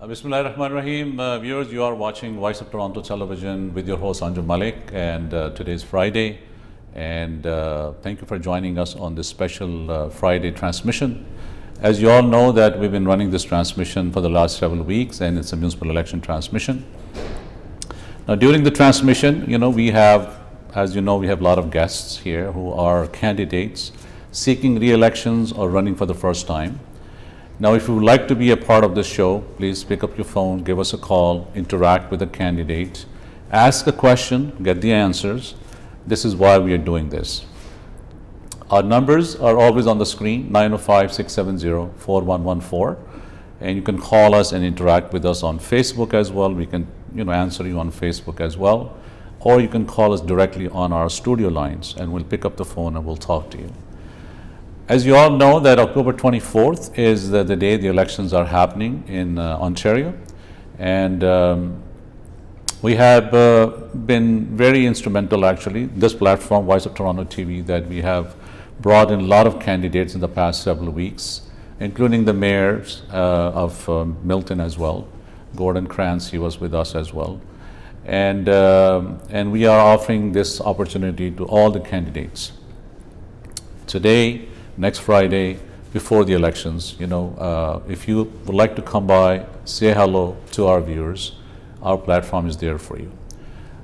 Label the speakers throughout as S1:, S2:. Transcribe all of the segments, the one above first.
S1: Bismillahirrahmanirrahim. Viewers, you are watching Voice of Toronto Television with your host Anjum Malik, and today is Friday, and thank you for joining us on this special Friday transmission. As you all know that we've been running this transmission for the last several weeks, and it's a municipal election transmission. Now during the transmission, we have, as you know, we have a lot of guests here who are candidates seeking re-elections or running for the first time. Now, if you would like to be a part of this show, please pick up your phone, give us a call, interact with the candidate, ask a question, get the answers. This is why we are doing this. Our numbers are always on the screen, 905-670-4114. And you can call us and interact with us on Facebook as well. We can answer you on Facebook as well. Or you can call us directly on our studio lines, and we'll pick up the phone and we'll talk to you. As you all know, that October 24th is the day the elections are happening in Ontario, and we have been very instrumental, actually, this platform, Voice of Toronto TV, that we have brought in a lot of candidates in the past several weeks, including the mayors of Milton as well. Gordon Krantz, he was with us as well. And we are offering this opportunity to all the candidates. Today, next Friday, before the elections, if you would like to come by, say hello to our viewers, our platform is there for you.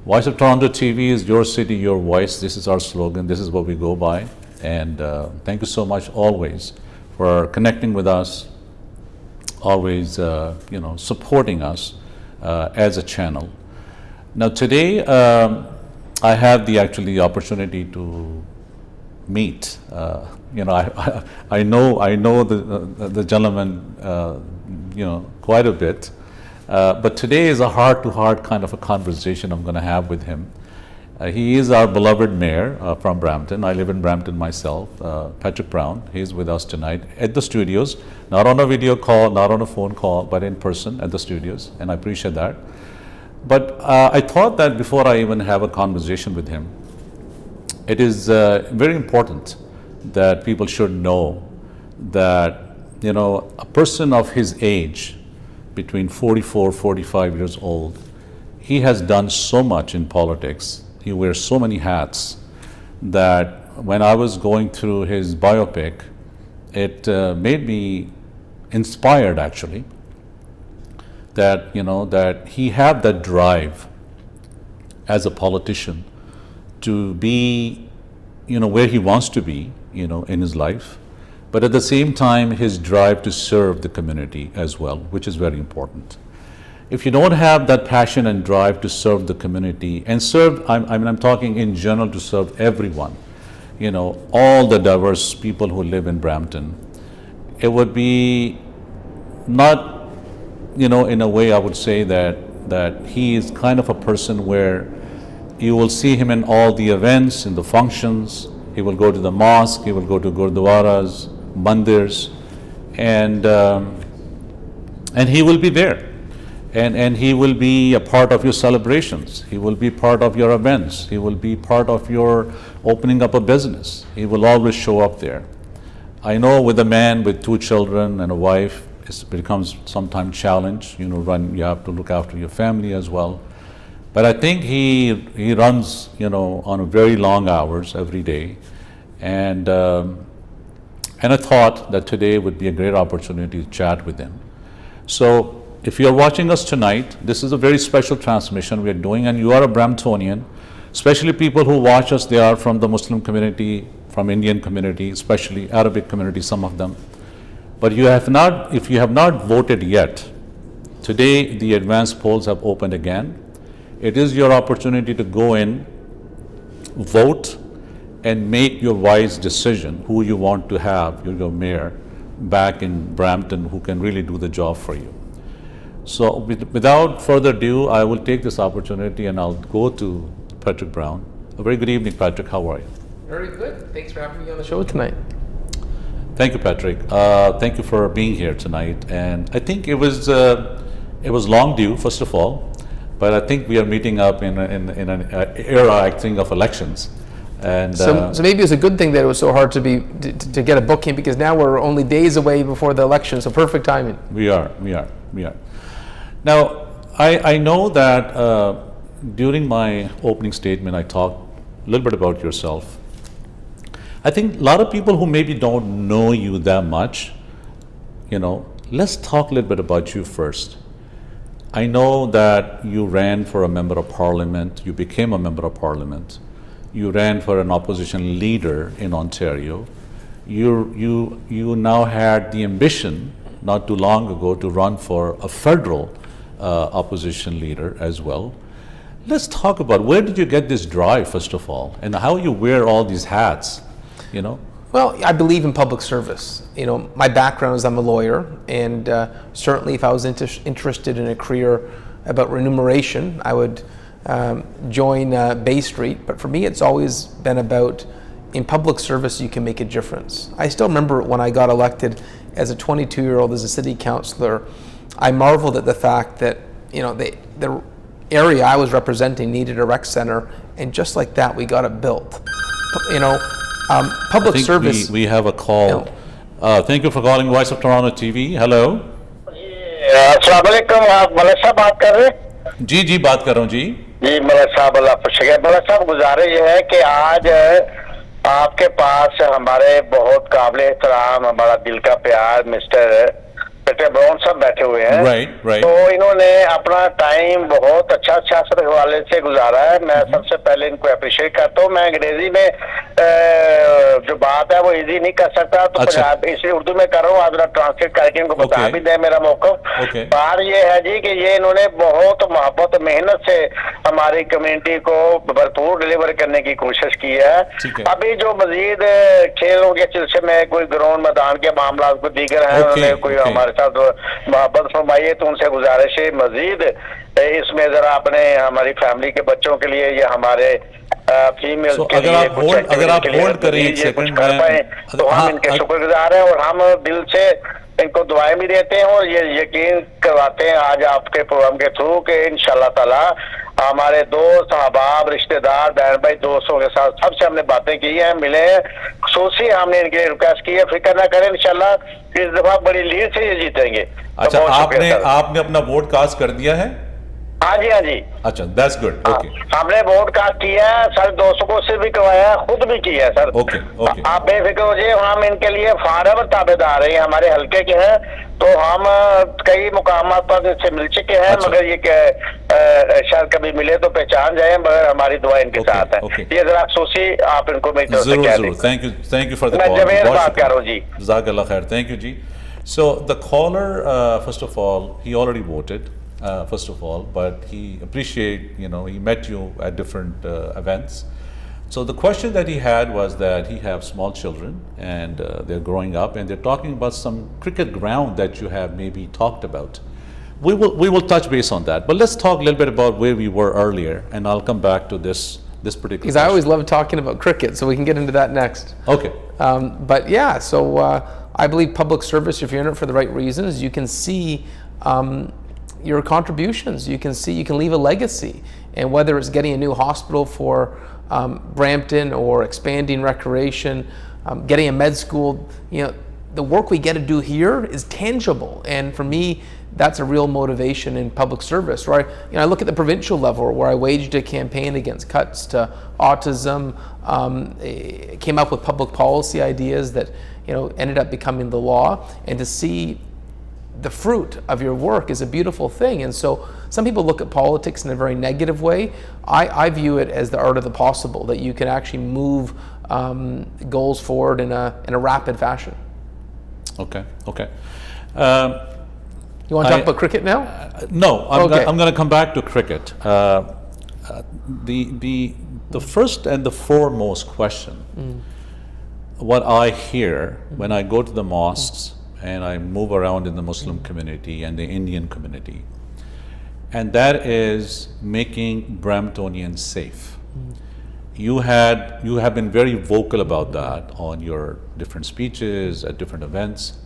S1: Voice of Toronto TV is your city, your voice. This is our slogan. This is what we go by. And thank you so much always for connecting with us, always, supporting us as a channel. Now today, I have the opportunity to meet. I know the gentleman, quite a bit, but today is a heart-to-heart kind of a conversation I'm going to have with him. He is our beloved mayor from Brampton. I live in Brampton myself, Patrick Brown. He's with us tonight at the studios, not on a video call, not on a phone call, but in person at the studios, and I appreciate that. But I thought that before I even have a conversation with him, it is very important that people should know that, a person of his age, between 44, 45 years old, he has done so much in politics. He wears so many hats that when I was going through his biopic, it made me inspired, actually, that, that he had that drive as a politician to be, where he wants to be, in his life, but at the same time, his drive to serve the community as well, which is very important. If you don't have that passion and drive to serve the community and serve, I'm talking in general, to serve everyone, all the diverse people who live in Brampton, it would be not, in a way I would say that he is kind of a person where you will see him in all the events, in the functions. He will go to the mosque, he will go to gurdwaras, mandirs, and he will be there. And he will be a part of your celebrations. He will be part of your events. He will be part of your opening up a business. He will always show up there. I know with a man with 2 children and a wife, it becomes sometimes challenge. You have to look after your family as well. But I think he runs, on a very long hours every day, and I thought that today would be a great opportunity to chat with him. So if you're watching us tonight, this is a very special transmission we are doing, and you are a Bramptonian, especially people who watch us. They are from the Muslim community, from Indian community, especially Arabic community, some of them. But if you have not voted yet, today the advanced polls have opened again. It is your opportunity to go in, vote, and make your wise decision who you want to have, your mayor, back in Brampton, who can really do the job for you. So without further ado, I will take this opportunity and I'll go to Patrick Brown. A very good evening, Patrick. How are you?
S2: Very good. Thanks for having me on the show tonight.
S1: Thank you, Patrick. Thank you for being here tonight. And I think it was long due, first of all. But I think we are meeting up in an era, I think, of elections. And
S2: so maybe it's a good thing that it was so hard to get a booking, because now we're only days away before the election, so perfect timing.
S1: We are. Now, I know that during my opening statement, I talked a little bit about yourself. I think a lot of people who maybe don't know you that much, let's talk a little bit about you first. I know that you ran for a member of parliament, you became a member of parliament, you ran for an opposition leader in Ontario. You now had the ambition not too long ago to run for a federal opposition leader as well. Let's talk about where did you get this drive, first of all, and how you wear all these hats,
S2: Well, I believe in public service. My background is I'm a lawyer, and certainly if I was interested in a career about remuneration, I would join Bay Street. But for me, it's always been about in public service, you can make a difference. I still remember when I got elected as a 22-year-old as a city councillor, I marveled at the fact that the area I was representing needed a rec center, and just like that, we got it built. Public service.
S1: We have a call. Thank you for calling Voice of Toronto TV. Hello.
S3: अस्सलाम वालेकुम, आप मलिक साहब बात कर रहे हैं?
S1: जी बात कर रहा हूँ जी।
S3: जी मलिक साहब, अल्लाह खुश है। मलिक साहब, गुजारिश ये है कि आज आपके पास हमारे बहुत काबिल एहतराम, हमारा दिल का प्यार मिस्टर पीटर ब्राउन साहब बैठे हुए हैं।
S1: राइट।
S3: तो इन्होंने अपना टाइम बहुत अच्छा सियासत के हवाले से गुजारा है। मैं सबसे पहले इनको अप्रिशिएट करता हूँ। मैं अंग्रेजी में जो बात है वो इजी नहीं कर सकता, तो पंजाब इसलिए उर्दू में कर रहा हूँ। आप जरा ट्रांसलेट करके इनको बता भी दें मेरा मौक़िफ़। बात ये है जी कि ये इन्होंने बहुत मोहब्बत मेहनत से हमारी कम्युनिटी को भरपूर डिलीवर करने की कोशिश की है। अभी जो मजीद खेलों के सिलसिले में कोई ग्राउंड मैदान के मामला को दीगर है, उन्होंने कोई हमारे साथ मोहब्बत फरमाई है, तो उनसे गुजारिश है मजीद इसमें जरा अपने हमारी फैमिली के बच्चों के लिए या हमारे फीमेल के लिए
S1: अगर आप होल्ड करें एक सेकंड
S3: कर पाए तो हम इनके शुक्रगुजार हैं, और हम दिल से इनको दुआएं भी देते हैं और ये यकीन करवाते हैं आज आपके प्रोग्राम के थ्रू कि इंशाल्लाह ताला हमारे दोस्त अहबाब रिश्तेदार बहन भाई दोस्तों के साथ सबसे हमने बातें की हैं, मिले हैं। खुसूसी हमने इनके लिए रिक्वेस्ट की है, फिक्र ना करें, इंशाल्लाह इस दफा बड़ी लीड से ये जीतेंगे।
S1: अच्छा, आपने अपना वोट कास्ट कर दिया है?
S3: हाँ जी।
S1: अच्छा, दैट्स गुड। ओके,
S3: हमने वोट कास्ट किया है सर, दोस्तों को से भी करवाया, खुद भी किया है सर।
S1: ओके।
S3: आप बेफिक्र हो जाइए, हम इनके लिए फॉरएवर ताबेदार हैं, हमारे हल्के के हैं, तो हम कई मुकामात पर इनसे मिल चुके हैं। मगर ये शायद कभी मिले तो पहचान जाए, मगर हमारी दुआ इनके साथ है। ये जरा अफसोसी आप इनको मेरी तरफ से कह दें।
S1: Thank you for the call.
S3: मैं जवेद बात कर रहा हूँ जी।
S1: जज़ाकल्लाह खैर। Thank you ji. So the caller, first of all, he already voted, first of all, but he he met you at different events. So the question that he had was that he has small children and they're growing up, and they're talking about some cricket ground that you have maybe talked about. We will touch base on that, but let's talk a little bit about where we were earlier, and I'll come back to this particular
S2: because I always love talking about cricket, so we can get into that next.
S1: Okay.
S2: But yeah, so I believe public service, if you're in it for the right reasons, you can see your contributions. You can leave a legacy, and whether it's getting a new hospital for Brampton or expanding recreation, getting a med school, the work we get to do here is tangible, and for me, that's a real motivation in public service. Right? I look at the provincial level where I waged a campaign against cuts to autism, came up with public policy ideas that ended up becoming the law, and to see the fruit of your work is a beautiful thing. And so some people look at politics in a very negative way. I view it as the art of the possible, that you can actually move goals forward in a rapid fashion.
S1: Okay.
S2: You want to talk about cricket now?
S1: No, I'm going to come back to cricket. The first and the foremost question, what I hear when I go to the mosques and I move around in the Muslim community and the Indian community, and that is making Bramptonians safe. You have been very vocal about that on your different speeches at different events.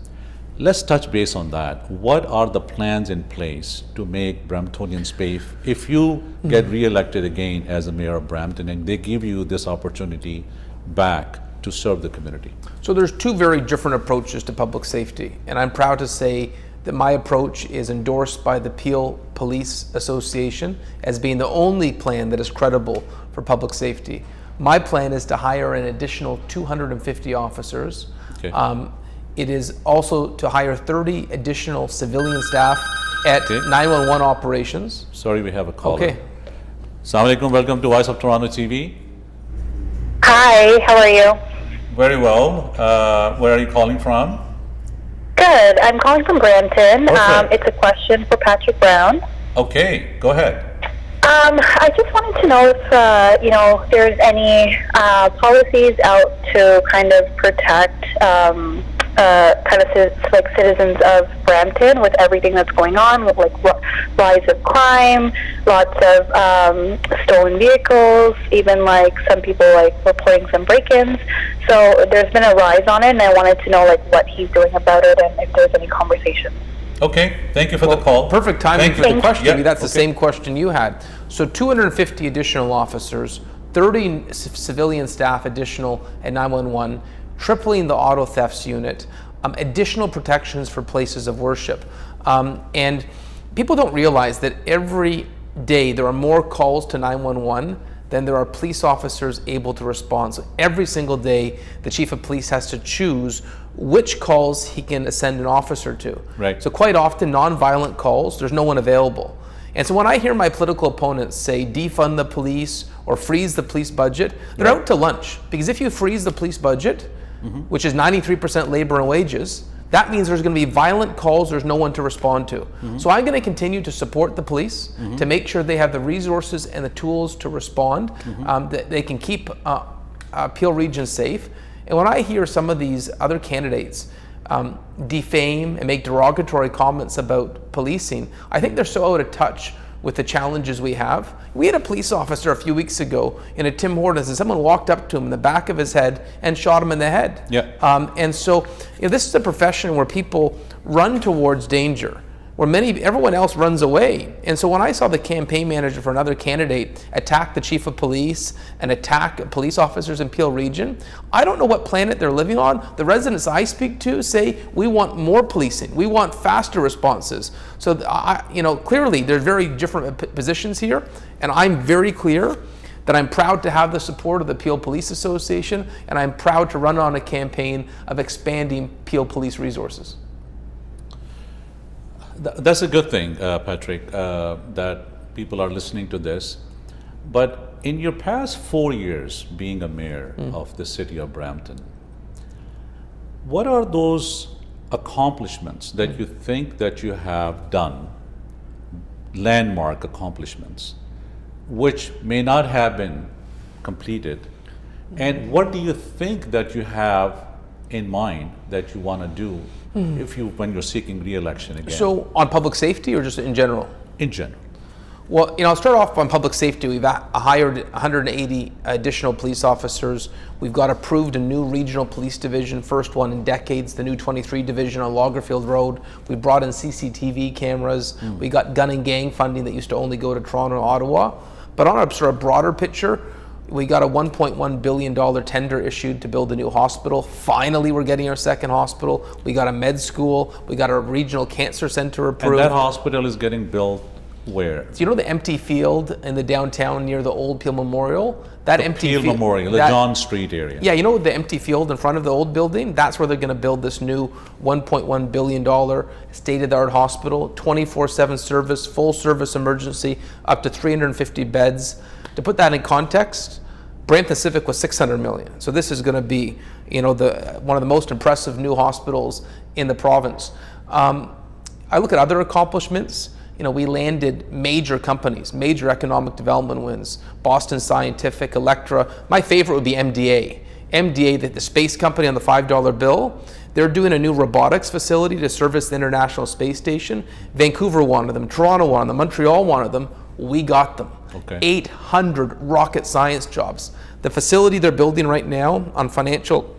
S1: Let's touch base on that. What are the plans in place to make Bramptonians safe if you get re-elected again as the mayor of Brampton and they give you this opportunity back to serve the community?
S2: So there's two very different approaches to public safety, and I'm proud to say that my approach is endorsed by the Peel Police Association as being the only plan that is credible for public safety. My plan is to hire an additional 250 officers.
S1: Okay.
S2: It is also to hire 30 additional civilian staff at 911 operations.
S1: Sorry, we have a caller.
S2: Okay.
S1: Assalamu alaikum, welcome to Voice of Toronto TV.
S4: Hi, how are you?
S1: Very well. Where are you calling from?
S4: Good. I'm calling from Brampton.
S1: Perfect.
S4: It's a question for Patrick Brown.
S1: Okay, go ahead.
S4: I just wanted to know if there's any policies out to kind of protect citizens of Brampton with everything that's going on, with like rise of crime, lots of stolen vehicles, even like some people like reporting some break-ins. So there's been a rise on it, and I wanted to know like what he's doing about it and if there's any conversations.
S1: Okay, thank you for the call.
S2: Perfect timing for the question.
S1: Yep.
S2: That's the same question you had. So 250 additional officers, 30 civilian staff additional at 911, tripling the auto thefts unit, additional protections for places of worship. And people don't realize that every day there are more calls to 911 than there are police officers able to respond. So every single day, the chief of police has to choose which calls he can send an officer to.
S1: Right.
S2: So quite often, non-violent calls, there's no one available. And so when I hear my political opponents say defund the police or freeze the police budget, they're out to lunch. Because if you freeze the police budget, which is 93% labor and wages, that means there's going to be violent calls there's no one to respond to. So I'm going to continue to support the police to make sure they have the resources and the tools to respond, that they can keep Peel Region safe. And when I hear some of these other candidates defame and make derogatory comments about policing, I think they're so out of touch with the challenges we have. We had a police officer a few weeks ago in a Tim Hortons, and someone walked up to him in the back of his head and shot him in the head.
S1: Yeah.
S2: And so this is a profession where people run towards danger, where everyone else runs away. And so when I saw the campaign manager for another candidate attack the chief of police and attack police officers in Peel Region, I don't know what planet they're living on. The residents I speak to say we want more policing, we want faster responses. So clearly there's very different positions here, and I'm very clear that I'm proud to have the support of the Peel Police Association, and I'm proud to run on a campaign of expanding Peel Police resources.
S1: That's a good thing, Patrick, that people are listening to this. But in your past 4 years being a mayor of the city of Brampton, what are those accomplishments that you think that you have done, landmark accomplishments, which may not have been completed? And what do you think that you have in mind that you want to do when you're seeking re-election again?
S2: So on public safety or just in general?
S1: In general.
S2: Well, I'll start off on public safety. We've hired 180 additional police officers. We've got approved a new regional police division, first one in decades, the new 23 division on Lagerfield Road. We brought in CCTV cameras. We got gun and gang funding that used to only go to Toronto and Ottawa. But on a sort of broader picture, we got a $1.1 billion tender issued to build a new hospital. Finally, we're getting our second hospital. We got a med school. We got a regional cancer center approved.
S1: And that hospital is getting built where?
S2: So you know the empty field in the downtown near the old Peel Memorial? That
S1: the
S2: empty
S1: Peel
S2: field,
S1: Memorial, the John Street area.
S2: Yeah, you know the empty field in front of the old building? That's where they're going to build this new $1.1 billion state-of-the-art hospital, 24/7 service, full service emergency, up to 350 beds. To put that in context, Brampton Civic was $600 million. So this is going to be, one of the most impressive new hospitals in the province. I look at other accomplishments. We landed major companies, major economic development wins, Boston Scientific, Electra. My favorite would be MDA. MDA, the space company on the $5 bill, they're doing a new robotics facility to service the International Space Station. Vancouver wanted them, Toronto wanted them, Montreal wanted them. We got them.
S1: Okay.
S2: 800 rocket science jobs. The facility they're building right now on Financial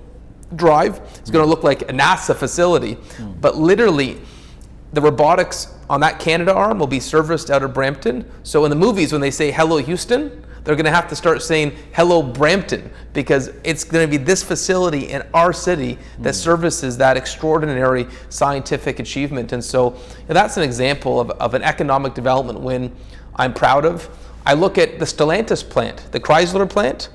S2: Drive is going to look like a NASA facility, but literally the robotics on that Canada arm will be serviced out of Brampton. So in the movies, when they say, "Hello, Houston," They're going to have to start saying, hello, Brampton, because it's going to be this facility in our city that services that extraordinary scientific achievement. And so that's an example of an economic development win I'm proud of. I look at the Stellantis plant, the Chrysler plant,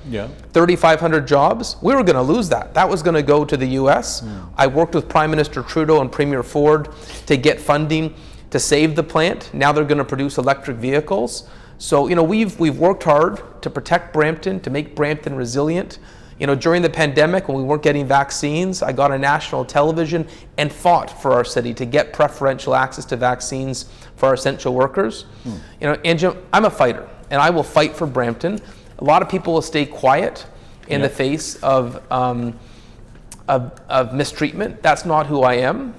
S2: 3,500 jobs. We were going to lose that. That was going to go to the US. I worked with Prime Minister Trudeau and Premier Ford to get funding to save the plant. Now they're going to produce electric vehicles. So, we've worked hard to protect Brampton, to make Brampton resilient. During the pandemic, when we weren't getting vaccines, I got on national television and fought for our city to get preferential access to vaccines for our essential workers. Anjum, I'm a fighter, and I will fight for Brampton. A lot of people will stay quiet in the face of mistreatment. That's not who I am.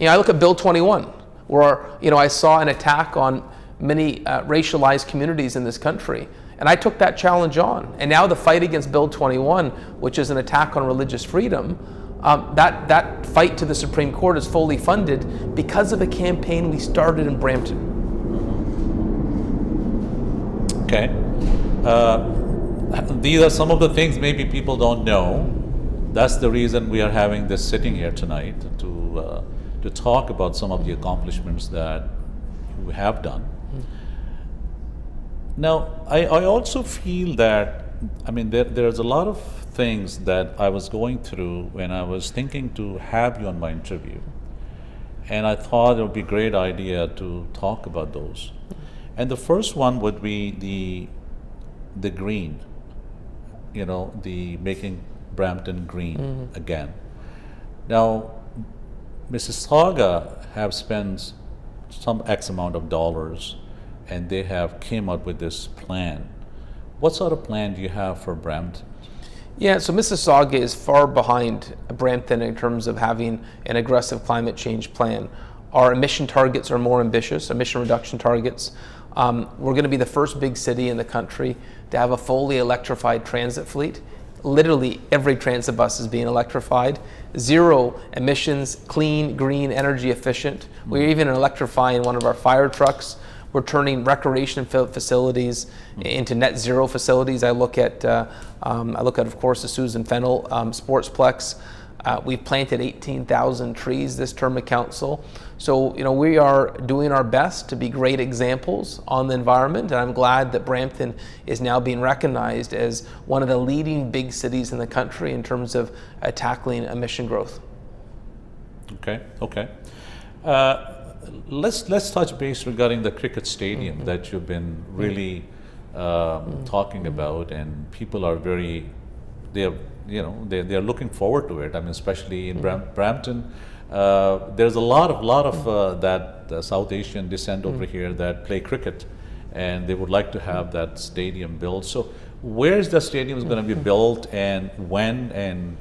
S2: I look at Bill 21, where I saw an attack on many racialized communities in this country. And I took that challenge on. And now the fight against Bill 21, which is an attack on religious freedom, that fight to the Supreme Court is fully funded because of a campaign we started in Brampton.
S1: Okay. These are some of the things maybe people don't know. That's the reason we are having this sitting here tonight, to talk about some of the accomplishments that you have done. Now, I also feel that, there's a lot of things that I was going through when I was thinking to have you on my interview. And I thought it would be a great idea to talk about those. And the first one would be the green, the making Brampton green again. Now, Mississauga have spent some X amount of dollars, and they have came up with this plan. What sort of plan do you have for Brampton?
S2: Yeah, so Mississauga is far behind Brampton in terms of having an aggressive climate change plan. Our emission targets are more ambitious, emission reduction targets. We're going to be the first big city in the country to have a fully electrified transit fleet. Literally every transit bus is being electrified. Zero emissions, clean, green, energy efficient. We're even electrifying one of our fire trucks. We're turning recreation facilities into net zero facilities. I look at, of course, the Susan Fennell Sportsplex. We've planted 18,000 trees this term of council. So, we are doing our best to be great examples on the environment, and I'm glad that Brampton is now being recognized as one of the leading big cities in the country in terms of tackling emission growth.
S1: Okay. Let's touch base regarding the cricket stadium that you've been really talking about, and people are they're looking forward to it. Especially in Brampton, there's a lot of that South Asian descent over here that play cricket, and they would like to have that stadium built. So, where is the stadium going to be built, and when, and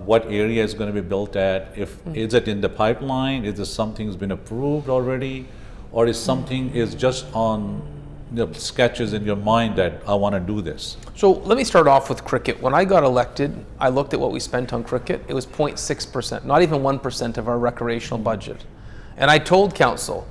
S1: what area is going to be built at? Is it in the pipeline? Is this something that's been approved already, or is something just on the sketches in your mind that I want to do this?
S2: So let me start off with cricket. When I got elected, I looked at what we spent on cricket. It was 0.6%, not even 1% of our recreational budget. And I told council,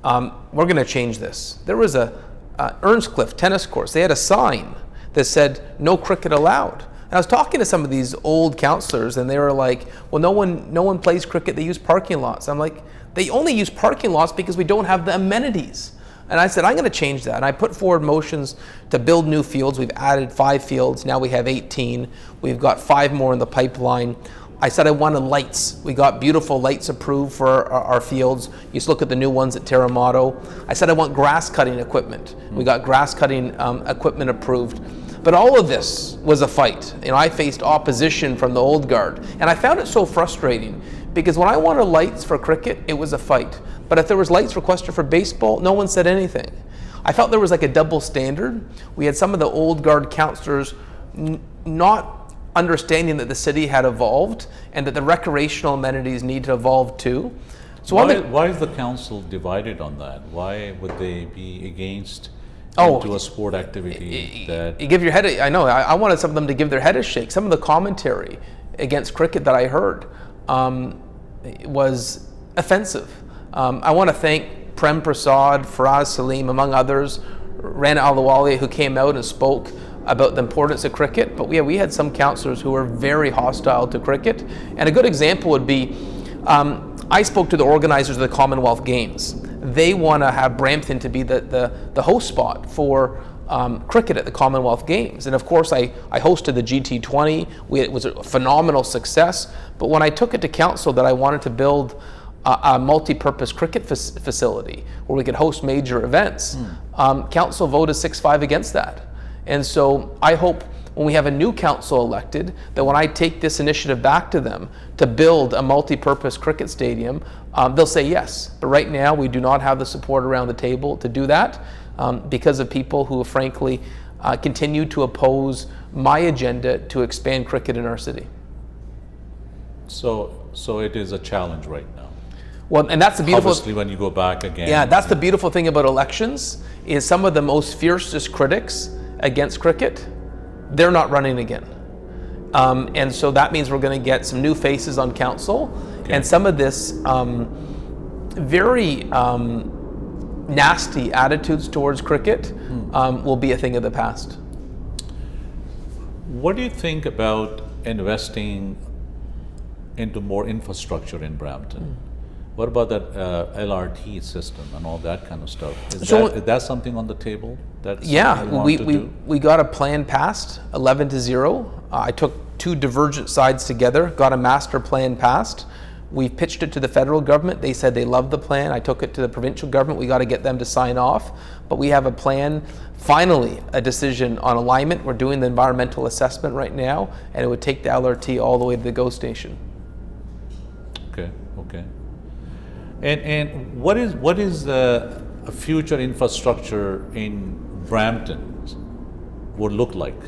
S2: we're going to change this. There was a Earnscliffe tennis course. They had a sign that said no cricket allowed. And I was talking to some of these old councillors, and they were like, well, no one plays cricket, they use parking lots. I'm like, they only use parking lots because we don't have the amenities. And I said, I'm going to change that. And I put forward motions to build new fields. We've added 5 fields. Now we have 18. We've got 5 more in the pipeline. I said I wanted lights. We got beautiful lights approved for our fields. You just look at the new ones at Terremoto. I said I want grass cutting equipment. We got grass cutting equipment approved. But all of this was a fight. I faced opposition from the old guard. And I found it so frustrating because when I wanted lights for cricket, it was a fight. But if there was lights requested for baseball, no one said anything. I felt there was like a double standard. We had some of the old guard councillors not understanding that the city had evolved and that the recreational amenities need to evolve too. So
S1: why is the council divided on that? Why would they be against into a sport activity that
S2: you give your head? I know. I wanted some of them to give their head a shake. Some of the commentary against cricket that I heard was offensive. I want to thank Prem Prasad, Faraz Salim, among others, Rana Alawali, who came out and spoke about the importance of cricket. But we had some councillors who were very hostile to cricket. And a good example would be, I spoke to the organizers of the Commonwealth Games. They want to have Brampton to be the host spot for cricket at the Commonwealth Games. And of course, I hosted the GT20. It was a phenomenal success. But when I took it to council that I wanted to build a multi-purpose cricket facility where we could host major events, council voted 6-5 against that. And so I hope when we have a new council elected, that when I take this initiative back to them to build a multi-purpose cricket stadium, they'll say yes. But right now, we do not have the support around the table to do that because of people who frankly continue to oppose my agenda to expand cricket in our city.
S1: So it is a challenge right now.
S2: Well, and that's the beautiful.
S1: Obviously, when you go back again.
S2: Yeah, that's the beautiful thing about elections is some of the most fiercest critics against cricket, they're not running again. And so that means we're going to get some new faces on council, and some of this very nasty attitudes towards cricket will be a thing of the past.
S1: What do you think about investing into more infrastructure in Brampton? What about that LRT system and all that kind of stuff? Is that something on the table?
S2: We got a plan passed, 11-0. I took two divergent sides together, got a master plan passed. We pitched it to the federal government. They said they loved the plan. I took it to the provincial government. We got to get them to sign off. But we have a plan, finally, a decision on alignment. We're doing the environmental assessment right now, and it would take the LRT all the way to the GO station.
S1: Okay. And what is a future infrastructure in Brampton would look like?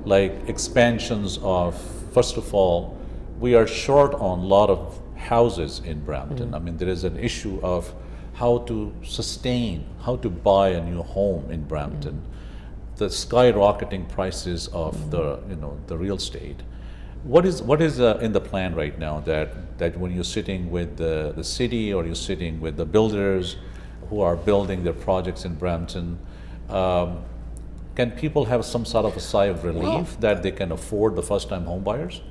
S1: Like expansions of, first of all, we are short on a lot of houses in Brampton. I mean, there is an issue of how to buy a new home in Brampton. The skyrocketing prices of the real estate. What is in the plan right now that when you're sitting with the city or you're sitting with the builders who are building their projects in Brampton, can people have some sort of a sigh of relief that they can afford the first-time home buyers?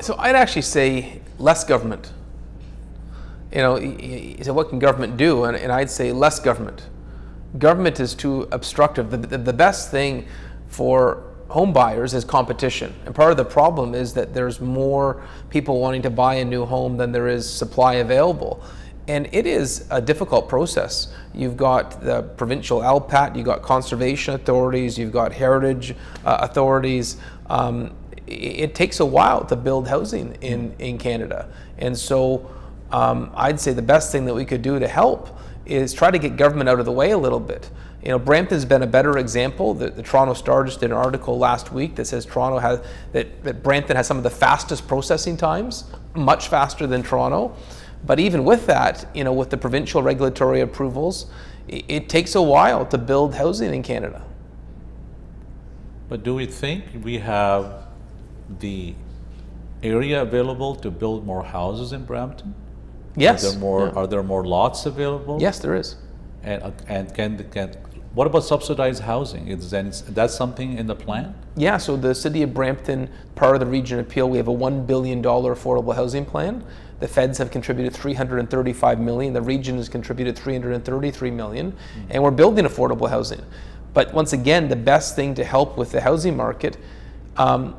S2: So I'd actually say less government. You say, what can government do? And I'd say less government. Government is too obstructive. The best thing for home buyers is competition. And part of the problem is that there's more people wanting to buy a new home than there is supply available. And it is a difficult process. You've got the provincial LPAT, you've got conservation authorities, you've got heritage authorities. It takes a while to build housing in Canada. And so I'd say the best thing that we could do to help is try to get government out of the way a little bit. Brampton's been a better example. The Toronto Star just did an article last week that says that Brampton has some of the fastest processing times, much faster than Toronto. But even with that, with the provincial regulatory approvals, it takes a while to build housing in Canada.
S1: But do we think we have the area available to build more houses in Brampton?
S2: Yes.
S1: Are there more lots available?
S2: Yes, there is.
S1: And can what about subsidized housing? Is that something in the plan?
S2: Yeah, so the City of Brampton, part of the Region Appeal, we have a $1 billion affordable housing plan. The feds have contributed $335 million. The region has contributed $333 million. And we're building affordable housing. But once again, the best thing to help with the housing market, and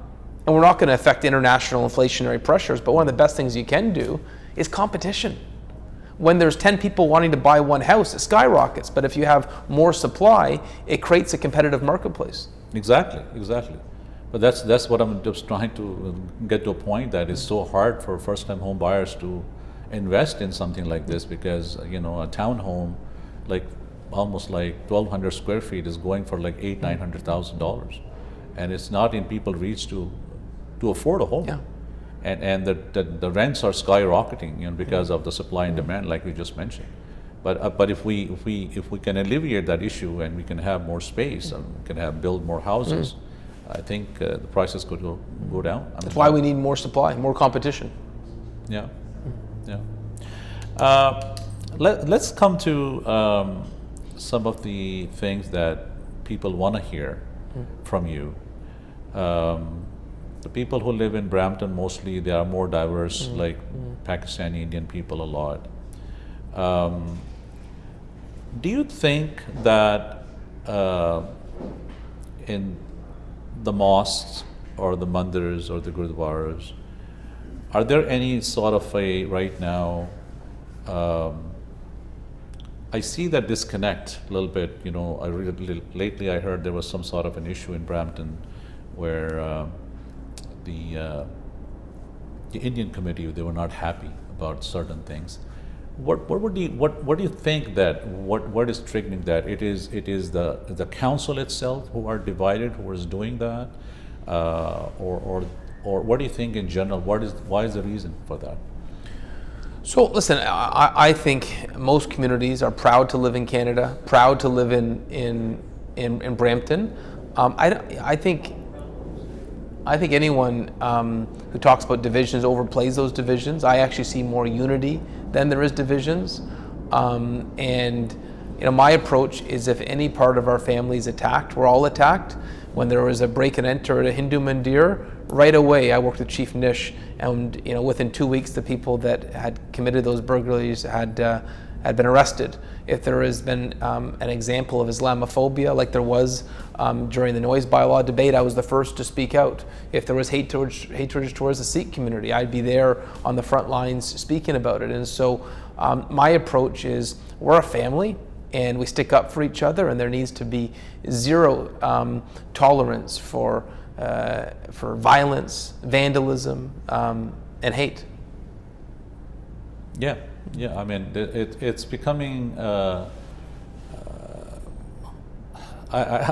S2: we're not going to affect international inflationary pressures, but one of the best things you can do is competition. When there's 10 people wanting to buy one house, it skyrockets. But if you have more supply, it creates a competitive marketplace.
S1: Exactly. But that's what I'm just trying to get to a point, that it's so hard for first-time home buyers to invest in something like this, because a townhome, almost 1,200 square feet, is going for $800,000-900,000, and it's not in people's reach to afford a home.
S2: Yeah.
S1: And the rents are skyrocketing, because of the supply and demand, like we just mentioned. But if we can alleviate that issue and we can have more space and we can build more houses, I think the prices could go down.
S2: That's why we need more supply, more competition.
S1: Yeah. Let's come to some of the things that people want to hear from you. The people who live in Brampton, mostly they are more diverse, like Pakistani Indian people a lot. Do you think that in the mosques or the mandirs or the gurdwaras, are there any sort of a, right now, I see that disconnect a little bit, you know, lately I heard there was some sort of an issue in Brampton where the Indian committee, they were not happy about certain things. What do you think that what is triggering that? It is the council itself who are divided, who is doing that, or what do you think in general? Why is the reason for that?
S2: So listen, I think most communities are proud to live in Canada, proud to live in Brampton. I think anyone who talks about divisions overplays those divisions. I actually see more unity than there is divisions. And you know, my approach is if any part of our family is attacked, we're all attacked. When there was a break and enter at a Hindu mandir, right away I worked with Chief Nish, and you know, within 2 weeks the people that had committed those burglaries had been arrested. If there has been an example of Islamophobia, like there was during the noise bylaw debate, I was the first to speak out. If there was hatred towards the Sikh community, I'd be there on the front lines speaking about it. And so my approach is, we're a family and we stick up for each other, and there needs to be zero tolerance for violence, vandalism, and hate.
S1: Yeah. I mean, it's becoming. I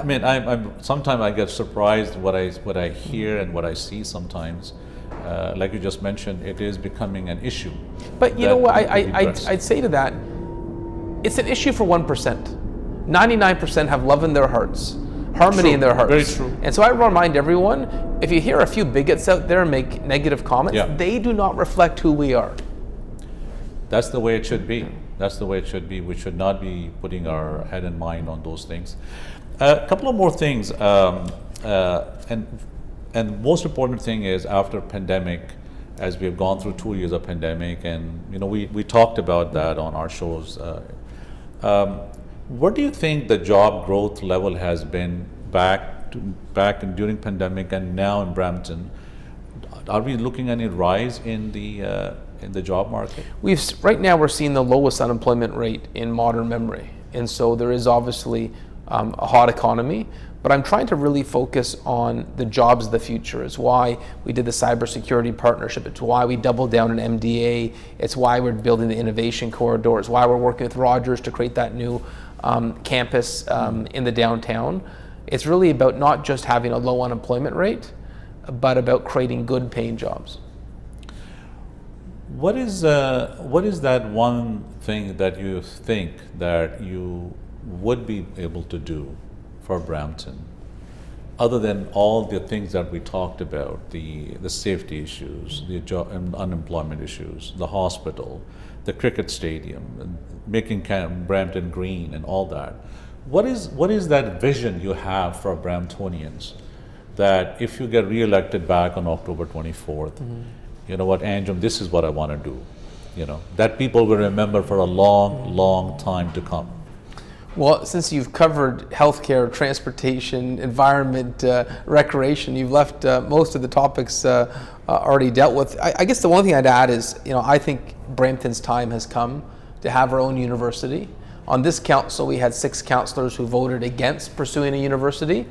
S1: mean, I'm sometimes I get surprised what I hear and what I see sometimes. Like you just mentioned, it is becoming an issue.
S2: But you know what? I'd say to that, it's an issue for 1%. 99% have love in their hearts, harmony in their hearts.
S1: Very true.
S2: And so I remind everyone, if you hear a few bigots out there make negative comments, they do not reflect who we are.
S1: That's the way it should be. That's the way it should be. We should not be putting our head and mind on those things. A couple of more things, and most important thing is, after pandemic, as we have gone through 2 years of pandemic, and you know, we talked about that on our shows. What do you think the job growth level has been back during pandemic and now in Brampton? Are we looking at any rise in the job market?
S2: Right now we're seeing the lowest unemployment rate in modern memory, and so there is obviously a hot economy. But I'm trying to really focus on the jobs of the future. It's why we did the cybersecurity partnership. It's why we doubled down on MDA. It's why we're building the innovation corridor. It's why we're working with Rogers to create that new campus in the downtown. It's really about not just having a low unemployment rate, but about creating good paying jobs.
S1: What is that one thing that you think that you would be able to do for Brampton, other than all the things that we talked about, the safety issues, the job and unemployment issues, the hospital, the cricket stadium, and making Brampton green and all that? What is that vision you have for Bramptonians, that if you get re-elected back on October 24th, you know what, Anjum, this is what I want to do, you know, that people will remember for a long time to come?
S2: Well, since you've covered healthcare, transportation, environment, recreation, you've left most of the topics already dealt with. I guess the one thing I'd add is, you know, I think Brampton's time has come to have our own university. On this council, we had 6 councillors who voted against pursuing a university.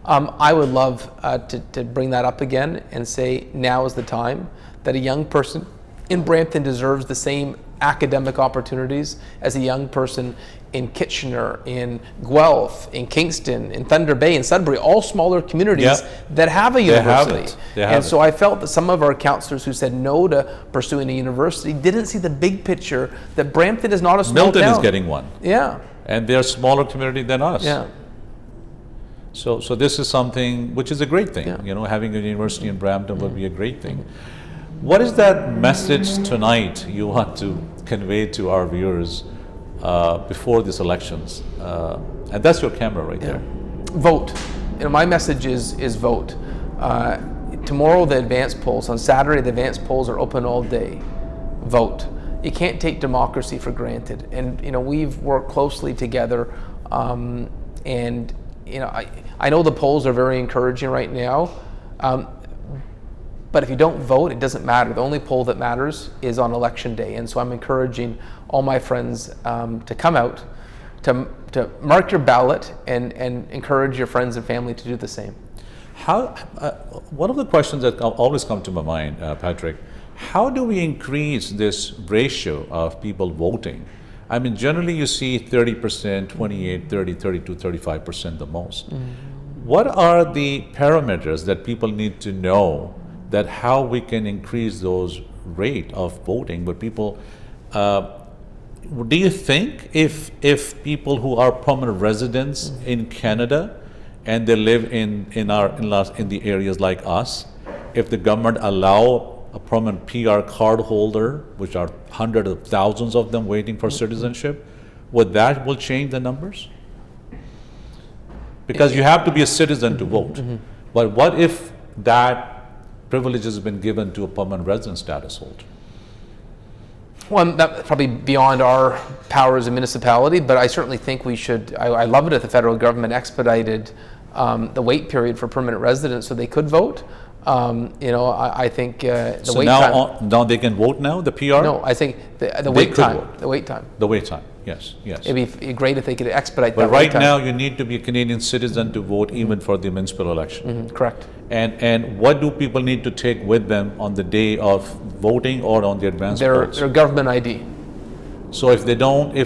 S2: I would love to bring that up again and say now is the time, that a young person in Brampton deserves the same academic opportunities as a young person in Kitchener, in Guelph, in Kingston, in Thunder Bay, in Sudbury, all smaller communities that have a university. And so I felt that some of our councillors who said no to pursuing a university didn't see the big picture, that Brampton is not a small town.
S1: Milton is getting one.
S2: Yeah.
S1: And they're a smaller community than us.
S2: Yeah.
S1: So this is something which is a great thing. You know, having a university in Brampton would be a great thing. What is that message tonight you want to convey to our viewers before these elections? And that's your camera right there.
S2: Vote. My message is vote. Tomorrow the advance polls, on Saturday the advance polls are open all day. Vote. You can't take democracy for granted. And we've worked closely together, and I know the polls are very encouraging right now, but if you don't vote, it doesn't matter. The only poll that matters is on election day. And so I'm encouraging all my friends to come out, to mark your ballot, and encourage your friends and family to do the same.
S1: One of the questions that always come to my mind, Patrick, how do we increase this ratio of people voting? I mean, generally you see 30%, 28, 30, 32, 35% the most. What are the parameters that people need to know that how we can increase those rate of voting? But people, do you think if people who are permanent residents in Canada and they live in the areas like us, if the government allow a permanent PR card holder, which are hundreds of thousands of them waiting for citizenship, that will change the numbers? Because you have to be a citizen to vote. But what if that privilege has been given to a permanent resident status holder?
S2: Well, that's probably beyond our power as a municipality, but I certainly think we should. I love it if the federal government expedited the wait period for permanent residents so they could vote. I think the
S1: so
S2: wait
S1: now
S2: time.
S1: Now they can vote now, the PR?
S2: No, I think the wait time.
S1: Vote.
S2: The wait time.
S1: The wait time, yes.
S2: It'd be great if they could expedite
S1: but
S2: that wait
S1: right
S2: time.
S1: now you need to be a Canadian citizen to vote even for the municipal election.
S2: Correct.
S1: And what do people need to take with them on the day of voting or on the advance polls?
S2: Their government ID.
S1: So if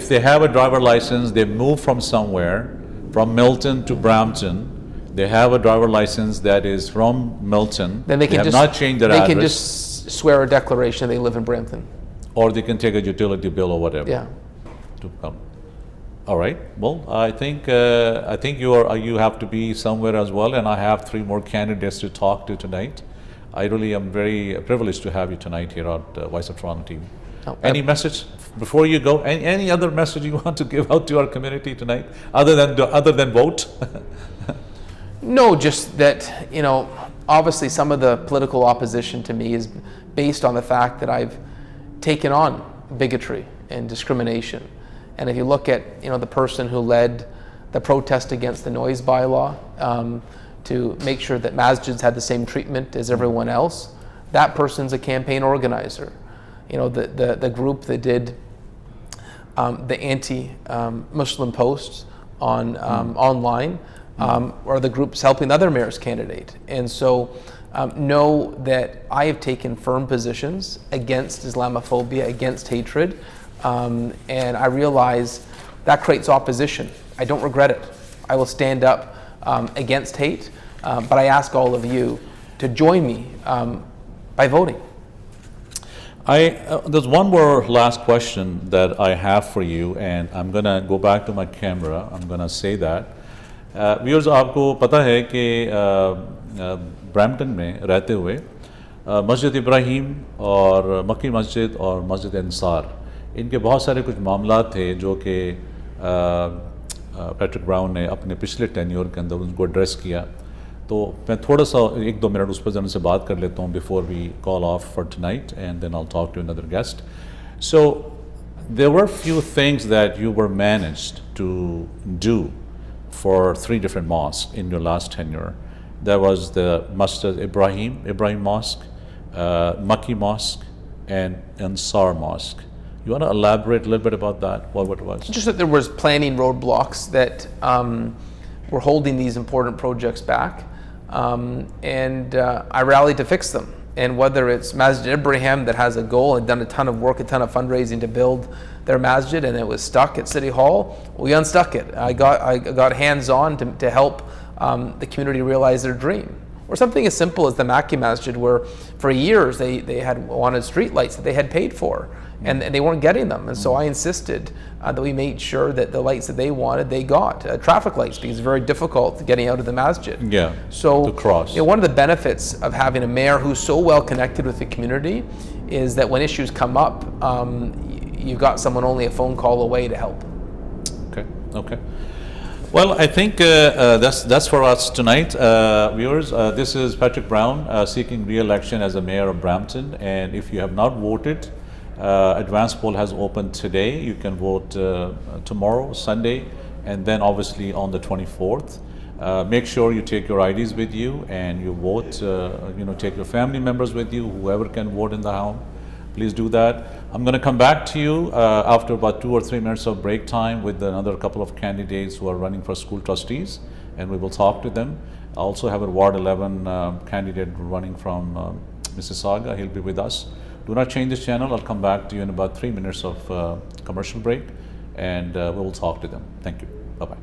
S1: they have a driver license, they move from somewhere, from Milton to Brampton, they have a driver license that is from Milton,
S2: Then they can
S1: have not changed their address.
S2: They can just swear a declaration they live in Brampton.
S1: Or they can take a utility bill or whatever.
S2: Yeah.
S1: To come. All right. Well, I think you have to be somewhere as well, and I have 3 more candidates to talk to tonight. I really am very privileged to have you tonight here at Voice of Toronto TV. Any message before you go? Any other message you want to give out to our community tonight, other than vote?
S2: No, just that, obviously some of the political opposition to me is based on the fact that I've taken on bigotry and discrimination. And if you look at, the person who led the protest against the noise bylaw to make sure that masjids had the same treatment as everyone else, that person's a campaign organizer. The group that did the anti-Muslim posts on online, or the groups helping the other mayor's candidate. And so know that I have taken firm positions against Islamophobia, against hatred, and I realize that creates opposition. I don't regret it. I will stand up against hate, but I ask all of you to join me by voting.
S1: There's one more last question that I have for you, and I'm gonna go back to my camera. I'm gonna say that. Viewers, आपको पता है कि Brampton में रहते हुए मस्जिद इब्राहिम और मक्की मस्जिद और मस्जिद अंसार, इनके बहुत सारे कुछ मामला थे जो कि पैट्रिक ब्राउन ने अपने पिछले टेन्योर के अंदर उनको एड्रेस किया. तो मैं थोड़ा सा 1-2 मिनट उस पर जन से बात कर लेता हूँ before we call off for tonight, and then I will talk to another guest. So there were few things that you were managed to do for 3 different mosques in your last tenure. There was the Masjid Ibrahim Mosque, Makki Mosque, and Ansar Mosque. You want to elaborate a little bit about that, what it was?
S2: Just that there was planning roadblocks that were holding these important projects back, and I rallied to fix them. And whether it's Masjid Ibrahim that has a goal and done a ton of work, a ton of fundraising to build their masjid, and it was stuck at City Hall, we unstuck it. I got hands-on to help the community realize their dream. Or something as simple as the Makki Masjid, where for years they had wanted street lights that they had paid for, and they weren't getting them. And so I insisted that we made sure that the lights that they wanted, they got. Traffic lights, because it's very difficult getting out of the masjid.
S1: Yeah,
S2: so
S1: to cross.
S2: One of the benefits of having a mayor who's so well connected with the community is that when issues come up, you've got someone only a phone call away to help.
S1: Okay. Well, I think that's for us tonight, viewers. This is Patrick Brown seeking re-election as the mayor of Brampton, and if you have not voted, advance poll has opened today. You can vote tomorrow, Sunday, and then obviously on the 24th. Make sure you take your IDs with you and you vote. Take your family members with you, whoever can vote in the home. Please do that. I'm going to come back to you after about 2 or 3 minutes of break time with another couple of candidates who are running for school trustees, and we will talk to them. I also have a Ward 11 candidate running from Mississauga. He'll be with us. Do not change this channel. I'll come back to you in about 3 minutes of commercial break, and we will talk to them. Thank you. Bye-bye.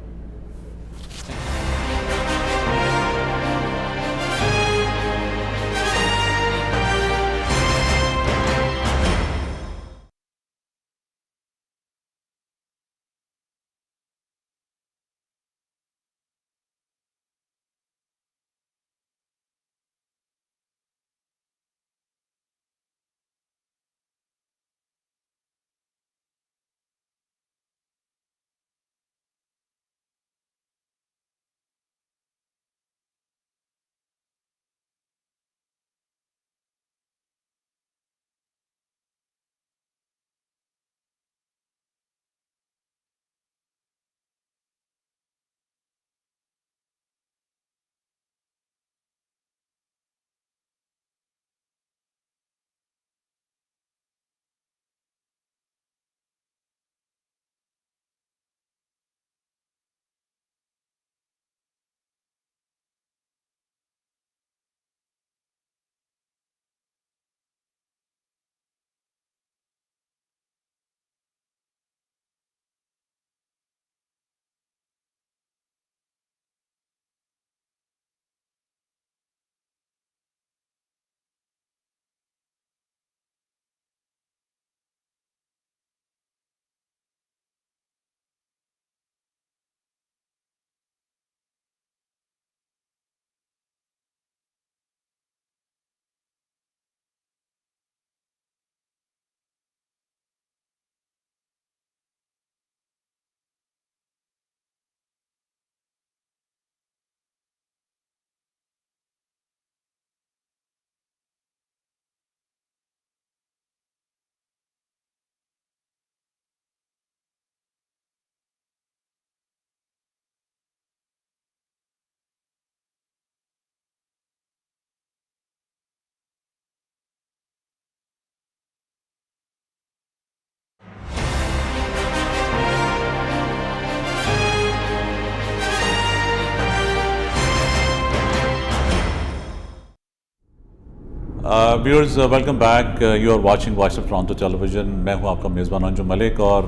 S1: Viewers welcome back. You are watching Voice of Toronto television. मैं हूं आपका मेज़बान अंजुम मलिक, और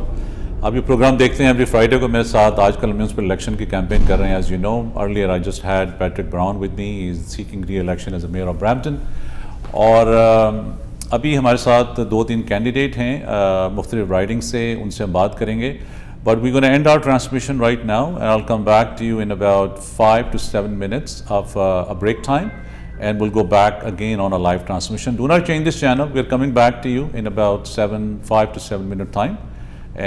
S1: आप ये programme देखते हैं every Friday को मेरे साथ. आजकल म्यूनिसिपल इलेक्शन की कैंपेन कर रहे हैं. As you know, earlier I just had Patrick Brown with me. He is seeking re election as a mayor of Brampton. और अभी हमारे साथ 2-3 कैंडिडेट हैं मुख्तलिफ राइडिंग से, उनसे हम बात करेंगे. But we're going to end our transmission right now, and I'll come back to you in about 5 to 7 minutes of a break time, and we'll go back again on a live transmission. Do not change this channel. We're coming back to you in about 5 to 7 minute time.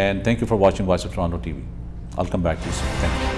S1: And thank you for watching Voice of Toronto TV. I'll come back to you soon. Thank you.